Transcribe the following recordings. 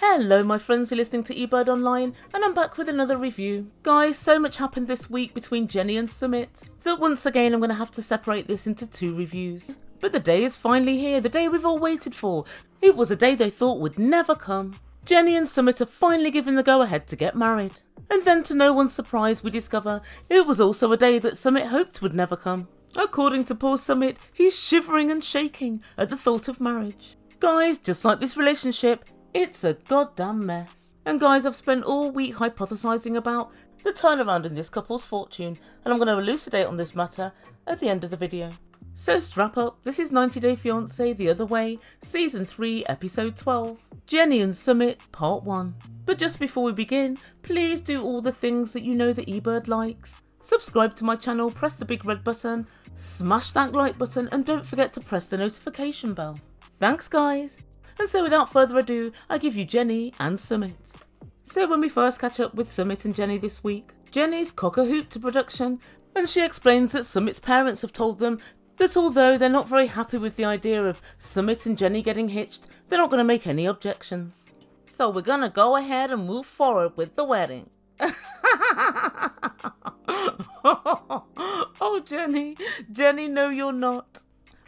Hello my friends, you're listening to Ebird Online and I'm back with another review. Guys, so much happened this week between Jenny and Sumit that once again I'm going to have to separate this into two reviews. But the day is finally here, the day we've all waited for. It was a day they thought would never come. Jenny and Sumit are finally given the go-ahead to get married. And then to no one's surprise we discover it was also a day that Sumit hoped would never come. According to poor Sumit, he's shivering and shaking at the thought of marriage. Guys, just like this relationship, it's a goddamn mess. And guys, I've spent all week hypothesising about the turnaround in this couple's fortune, and I'm going to elucidate on this matter at the end of the video. So strap up, this is 90 Day Fiance The Other Way, Season 3, Episode 12, Jenny and Sumit, Part 1. But just before we begin, please do all the things that you know that Ebird likes. Subscribe to my channel, press the big red button, smash that like button, and don't forget to press the notification bell. Thanks guys! And so without further ado, I give you Jenny and Sumit. So when we first catch up with Sumit and Jenny this week, Jenny's cock-a-hoot to production, and she explains that Sumit's parents have told them that although they're not very happy with the idea of Sumit and Jenny getting hitched, they're not going to make any objections. So we're going to go ahead and move forward with the wedding. Oh Jenny, no you're not.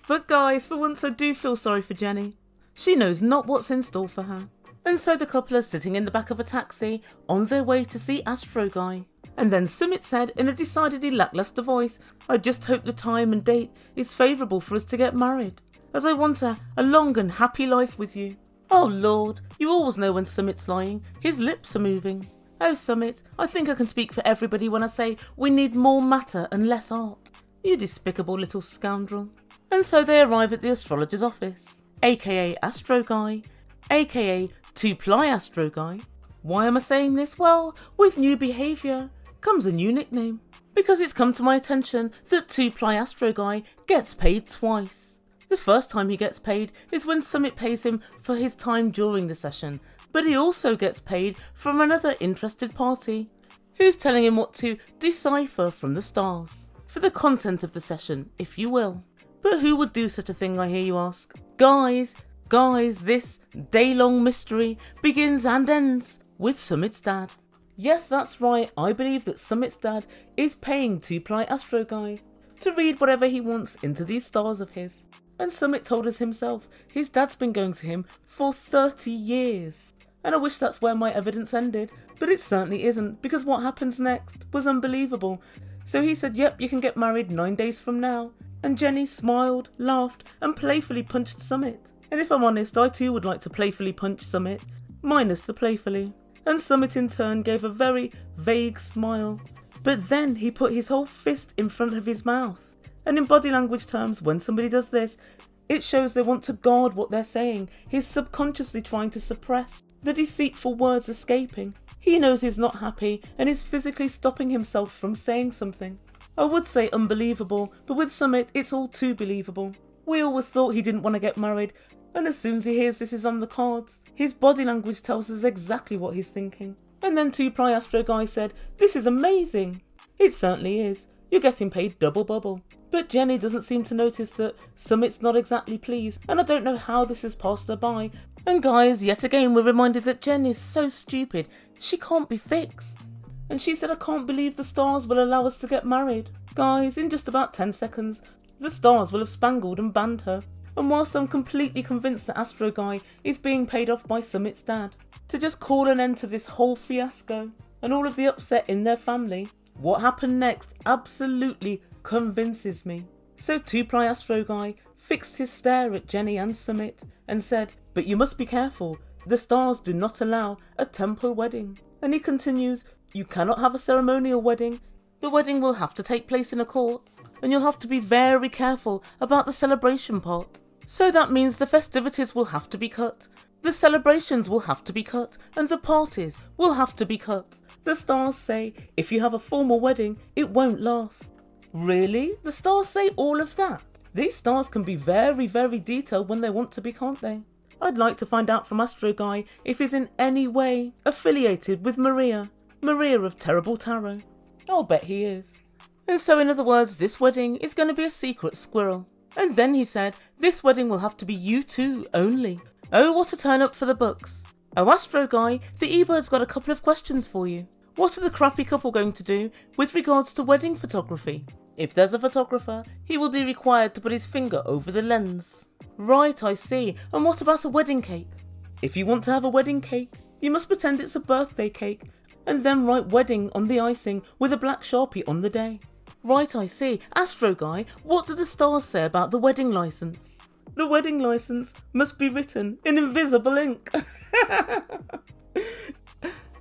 But guys, for once I do feel sorry for Jenny. She knows not what's in store for her. And so the couple are sitting in the back of a taxi on their way to see Astro Guy. And then Sumit said in a decidedly lacklustre voice, I just hope the time and date is favourable for us to get married, as I want a long and happy life with you. Oh Lord, you always know when Sumit's lying, his lips are moving. Oh Sumit, I think I can speak for everybody when I say we need more matter and less art. You despicable little scoundrel. And so they arrive at the astrologer's office. AKA Astro Guy, AKA Two-Ply Astro Guy. Why am I saying this? Well, with new behaviour comes a new nickname. Because it's come to my attention that Two-Ply Astro Guy gets paid twice. The first time he gets paid is when Sumit pays him for his time during the session, but he also gets paid from another interested party, who's telling him what to decipher from the stars, for the content of the session, if you will. But who would do such a thing, I hear you ask? Guys, this day-long mystery begins and ends with Sumit's dad. Yes, that's right, I believe that Sumit's dad is paying Two-Ply Astro Guy to read whatever he wants into these stars of his. And Sumit told us himself, his dad's been going to him for 30 years. And I wish that's where my evidence ended, but it certainly isn't, because what happens next was unbelievable. So he said, yep, you can get married 9 days from now. And Jenny smiled, laughed, and playfully punched Sumit. And if I'm honest, I too would like to playfully punch Sumit, minus the playfully. And Sumit in turn gave a very vague smile. But then he put his whole fist in front of his mouth. And in body language terms, when somebody does this, it shows they want to guard what they're saying. He's subconsciously trying to suppress the deceitful words escaping. He knows he's not happy and is physically stopping himself from saying something. I would say unbelievable, but with Sumit, it's all too believable. We always thought he didn't want to get married, and as soon as he hears this is on the cards, his body language tells us exactly what he's thinking. And then Two-Ply Astro Guy said, this is amazing. It certainly is. You're getting paid double bubble. But Jenny doesn't seem to notice that Summit's not exactly pleased, and I don't know how this has passed her by. And guys, yet again we're reminded that Jen is so stupid, she can't be fixed. And she said, I can't believe the stars will allow us to get married. Guys, in just about 10 seconds, the stars will have spangled and banned her. And whilst I'm completely convinced that Astro Guy is being paid off by Summit's dad to just call an end to this whole fiasco and all of the upset in their family, what happened next absolutely convinces me. So Two-Ply Astro Guy fixed his stare at Jenny and Sumit and said, but you must be careful, the stars do not allow a temple wedding. And he continues, you cannot have a ceremonial wedding. The wedding will have to take place in a court, and you'll have to be very careful about the celebration part. So that means the festivities will have to be cut, the celebrations will have to be cut, and the parties will have to be cut. The stars say, if you have a formal wedding, it won't last. Really? The stars say all of that? These stars can be very, very detailed when they want to be, can't they? I'd like to find out from Astro Guy if he's in any way affiliated with Maria of Terrible Tarot. I'll bet he is. And so in other words, this wedding is going to be a secret squirrel. And then he said, this wedding will have to be you two only. Oh, what a turn up for the books. Oh, Astro Guy, the Ebird's got a couple of questions for you. What are the crappy couple going to do with regards to wedding photography? If there's a photographer, he will be required to put his finger over the lens. Right, I see. And what about a wedding cake? If you want to have a wedding cake, you must pretend it's a birthday cake and then write wedding on the icing with a black Sharpie on the day. Right, I see. Astro Guy, what do the stars say about the wedding license? The wedding license must be written in invisible ink.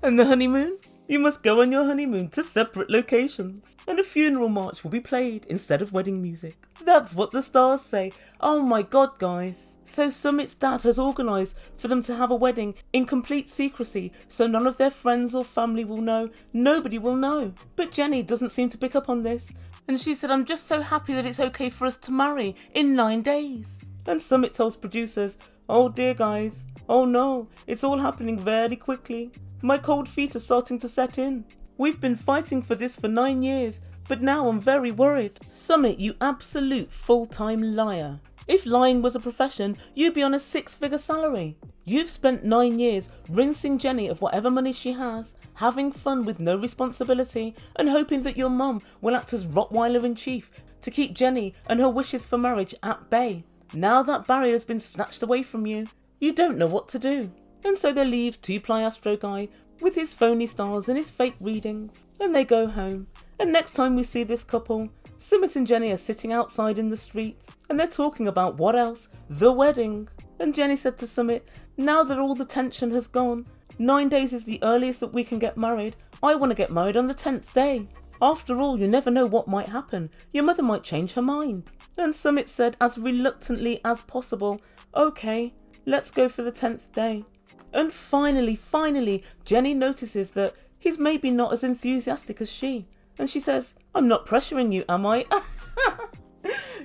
And the honeymoon? You must go on your honeymoon to separate locations, and a funeral march will be played instead of wedding music. That's what the stars say. Oh my god, guys. So Sumit's dad has organised for them to have a wedding in complete secrecy, so none of their friends or family will know. Nobody will know. But Jenny doesn't seem to pick up on this, and she said, I'm just so happy that it's okay for us to marry in 9 days. And Sumit tells producers, oh dear guys, oh no, it's all happening very quickly. My cold feet are starting to set in. We've been fighting for this for 9 years, but now I'm very worried. Sumit, you absolute full-time liar. If lying was a profession, you'd be on a 6-figure salary. You've spent 9 years rinsing Jenny of whatever money she has, having fun with no responsibility, and hoping that your mum will act as Rottweiler in chief to keep Jenny and her wishes for marriage at bay. Now that barrier has been snatched away from you, you don't know what to do. And so they leave 2-ply Astro Guy with his phony stars and his fake readings, and they go home. And next time we see this couple, Sumit and Jenny are sitting outside in the streets, and they're talking about what else? The wedding. And Jenny said to Sumit, now that all the tension has gone, 9 days is the earliest that we can get married. I want to get married on the 10th day. After all, you never know what might happen. Your mother might change her mind. And Sumit said as reluctantly as possible, okay, let's go for the 10th day. And finally, Jenny notices that he's maybe not as enthusiastic as she. And she says, I'm not pressuring you, am I?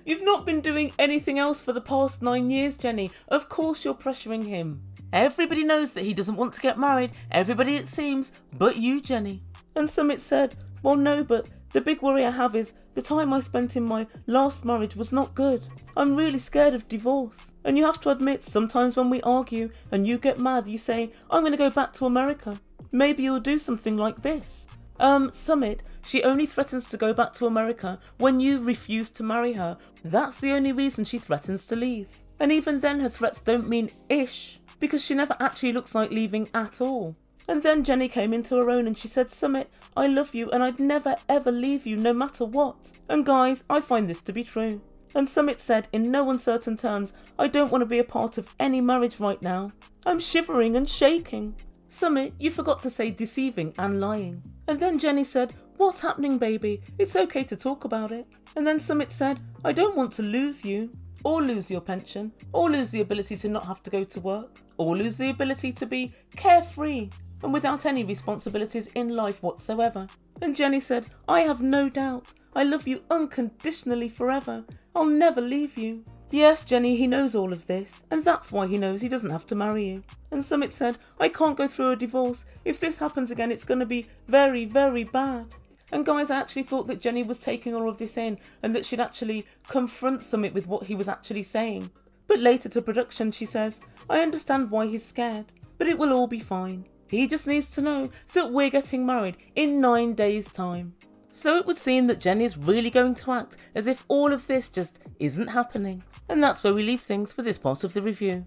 You've not been doing anything else for the past 9 years, Jenny. Of course you're pressuring him. Everybody knows that he doesn't want to get married. Everybody, it seems, but you, Jenny. And Sumit said, well, no, but the big worry I have is the time I spent in my last marriage was not good. I'm really scared of divorce. And you have to admit, sometimes when we argue and you get mad, you say, I'm going to go back to America. Maybe you'll do something like this. Sumit, she only threatens to go back to America when you refuse to marry her. That's the only reason she threatens to leave. And even then her threats don't mean ish, because she never actually looks like leaving at all. And then Jenny came into her own and she said, Sumit, I love you and I'd never ever leave you no matter what. And guys, I find this to be true. And Sumit said in no uncertain terms, I don't want to be a part of any marriage right now. I'm shivering and shaking. Sumit, you forgot to say deceiving and lying. And then Jenny said, what's happening, baby? It's okay to talk about it. And then Sumit said, I don't want to lose you, or lose your pension, or lose the ability to not have to go to work, or lose the ability to be carefree and without any responsibilities in life whatsoever. And Jenny said, I have no doubt. I love you unconditionally forever. I'll never leave you. Yes, Jenny, he knows all of this, and that's why he knows he doesn't have to marry you. And Sumit said, I can't go through a divorce. If this happens again, it's going to be very, very bad. And guys, I actually thought that Jenny was taking all of this in and that she'd actually confront Sumit with what he was actually saying. But later to production, she says, I understand why he's scared, but it will all be fine. He just needs to know that we're getting married in 9 days' time. So it would seem that Jenny is really going to act as if all of this just isn't happening. And that's where we leave things for this part of the review.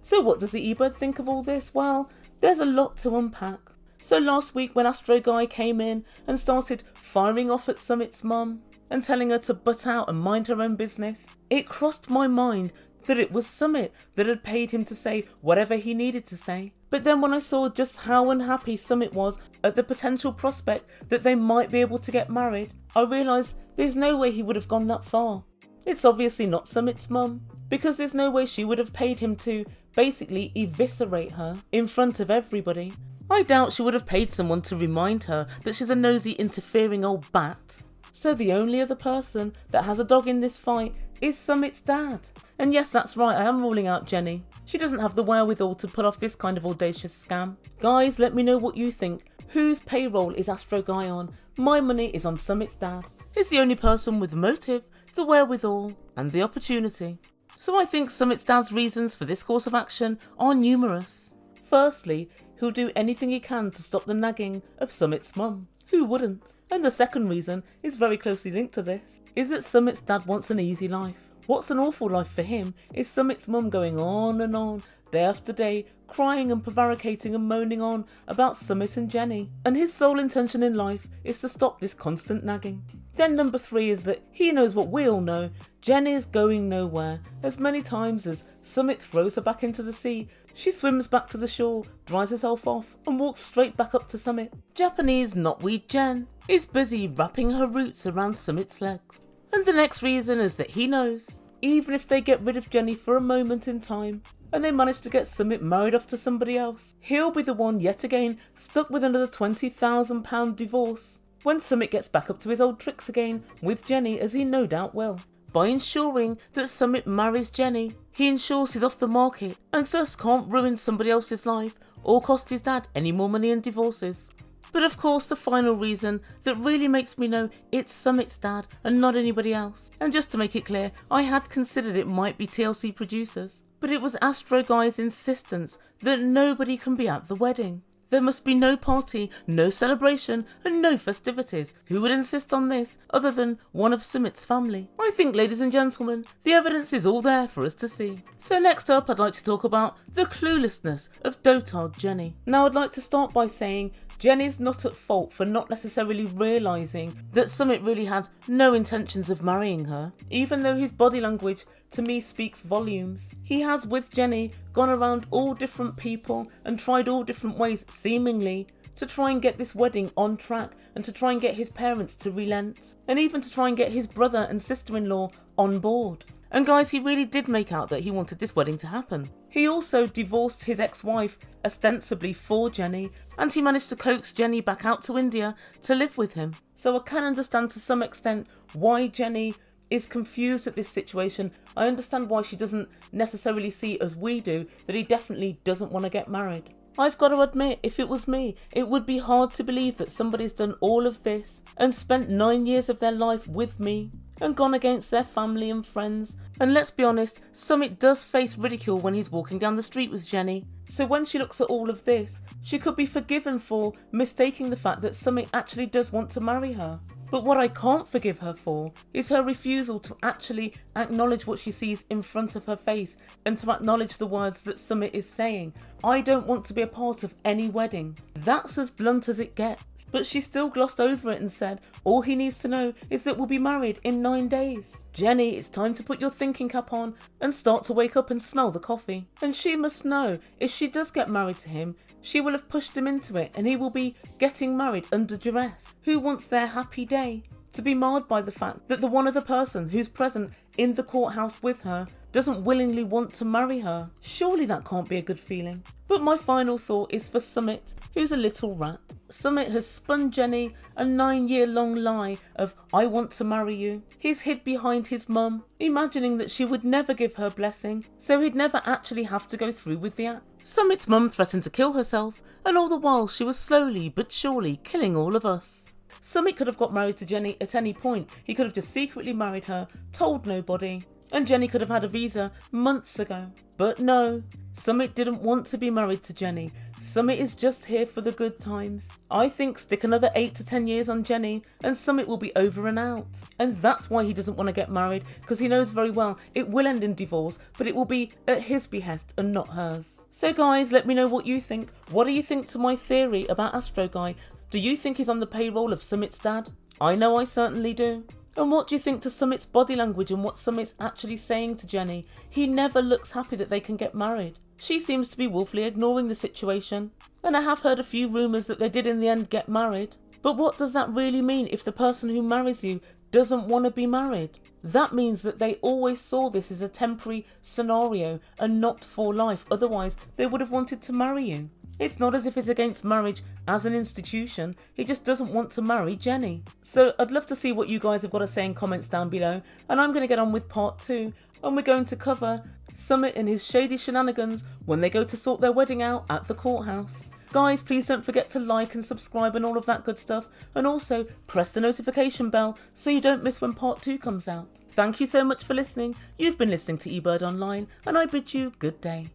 So what does the Ebird think of all this? Well, there's a lot to unpack. So last week when Astro Guy came in and started firing off at Sumit's mum and telling her to butt out and mind her own business, it crossed my mind that it was Sumit that had paid him to say whatever he needed to say. But then when I saw just how unhappy Sumit was at the potential prospect that they might be able to get married, I realised there's no way he would have gone that far. It's obviously not Sumit's mum, because there's no way she would have paid him to basically eviscerate her in front of everybody. I doubt she would have paid someone to remind her that she's a nosy, interfering old bat. So the only other person that has a dog in this fight is Sumit's dad. And yes, that's right, I am ruling out Jenny. She doesn't have the wherewithal to pull off this kind of audacious scam. Guys, let me know what you think. Whose payroll is Astro Guy on? My money is on Sumit's dad. He's the only person with the motive, the wherewithal, and the opportunity. So I think Sumit's dad's reasons for this course of action are numerous. Firstly, he'll do anything he can to stop the nagging of Sumit's mum. Who wouldn't? And the second reason is very closely linked to this, is that Sumit's dad wants an easy life. What's an awful life for him is Sumit's mum going on and on, day after day, crying and prevaricating and moaning on about Sumit and Jenny. And his sole intention in life is to stop this constant nagging. Then number 3 is that he knows what we all know, Jenny is going nowhere. As many times as Sumit throws her back into the sea, she swims back to the shore, dries herself off and walks straight back up to Sumit. Japanese knotweed Jen is busy wrapping her roots around Sumit's legs. And the next reason is that he knows, even if they get rid of Jenny for a moment in time, and they manage to get Sumit married off to somebody else, he'll be the one yet again stuck with another £20,000 divorce when Sumit gets back up to his old tricks again with Jenny, as he no doubt will. By ensuring that Sumit marries Jenny, he ensures he's off the market and thus can't ruin somebody else's life or cost his dad any more money in divorces. But of course the final reason that really makes me know it's Sumit's dad and not anybody else, and just to make it clear, I had considered it might be TLC producers, but it was Astro Guy's insistence that nobody can be at the wedding. There must be no party, no celebration and no festivities. Who would insist on this other than one of Sumit's family? I think, ladies and gentlemen, the evidence is all there for us to see. So next up I'd like to talk about the cluelessness of dotard Jenny. Now I'd like to start by saying Jenny's not at fault for not necessarily realising that Sumit really had no intentions of marrying her, even though his body language to me speaks volumes. He has, with Jenny, gone around all different people and tried all different ways, seemingly, to try and get this wedding on track and to try and get his parents to relent, and even to try and get his brother and sister-in-law on board. And guys, he really did make out that he wanted this wedding to happen. He also divorced his ex-wife, ostensibly for Jenny, and he managed to coax Jenny back out to India to live with him. So I can understand to some extent why Jenny is confused at this situation. I understand why she doesn't necessarily see, as we do, that he definitely doesn't want to get married. I've got to admit, if it was me, it would be hard to believe that somebody's done all of this and spent 9 years of their life with me and gone against their family and friends. And let's be honest, Sumit does face ridicule when he's walking down the street with Jenny. So when she looks at all of this, she could be forgiven for mistaking the fact that Sumit actually does want to marry her. But what I can't forgive her for is her refusal to actually acknowledge what she sees in front of her face and to acknowledge the words that Sumit is saying. I don't want to be a part of any wedding. That's as blunt as it gets. But she still glossed over it and said, all he needs to know is that we'll be married in 9 days. Jenny, it's time to put your thinking cap on and start to wake up and smell the coffee. And she must know, if she does get married to him, she will have pushed him into it and he will be getting married under duress. Who wants their happy day to be marred by the fact that the one other person who's present in the courthouse with her doesn't willingly want to marry her? Surely that can't be a good feeling. But my final thought is for Sumit, who's a little rat. Sumit has spun Jenny a 9-year-long lie of I want to marry you. He's hid behind his mum, imagining that she would never give her blessing, so he'd never actually have to go through with the act. Summit's mum threatened to kill herself, and all the while she was slowly but surely killing all of us. Sumit could have got married to Jenny at any point. He could have just secretly married her, told nobody, and Jenny could have had a visa months ago. But no, Sumit didn't want to be married to Jenny. Sumit is just here for the good times. I think stick another 8 to 10 years on Jenny and Sumit will be over and out. And that's why he doesn't want to get married, because he knows very well it will end in divorce, but it will be at his behest and not hers. So guys, let me know what you think. What do you think to my theory about Astro Guy? Do you think he's on the payroll of Sumit's dad? I know I certainly do. And what do you think to Sumit's body language and what Sumit's actually saying to Jenny? He never looks happy that they can get married. She seems to be woefully ignoring the situation. And I have heard a few rumours that they did in the end get married. But what does that really mean if the person who marries you doesn't want to be married? That means that they always saw this as a temporary scenario and not for life. Otherwise, they would have wanted to marry you. It's not as if he's against marriage as an institution. He just doesn't want to marry Jenny. So I'd love to see what you guys have got to say in comments down below. And I'm going to get on with part 2. And we're going to cover Sumit and his shady shenanigans when they go to sort their wedding out at the courthouse. Guys, please don't forget to like and subscribe and all of that good stuff. And also press the notification bell so you don't miss when part 2 comes out. Thank you so much for listening. You've been listening to Ebird Online, and I bid you good day.